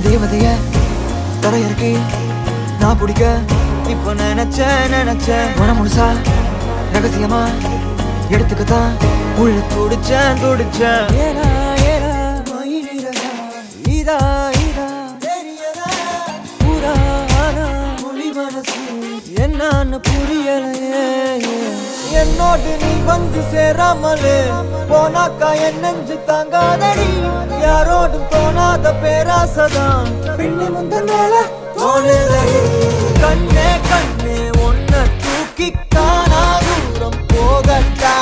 தேவதைய தரையிறக்கி நான் பிடிக்க இப்ப நினைச்சேன் மனம் முழுசா ரகசியமா எடுத்துக்கத்தான் உள்ள துடிச்சேன் ஏனா ஏனா மயிலிறதா இதா இதா தெரியதா புராணா மொழி மனசு என்னன்னு புரியலையே என்னோடு நீ வந்து சேராமலே போனாக்கா என் நெஞ்சு தாங்காதடி யாரோடும் தோணாத பேராசதான் பின்னி முந்த மேல தோணுதடி கண்ணே கண்ணே ஒன்ன தூக்கி காணா தூரம் போகட்டா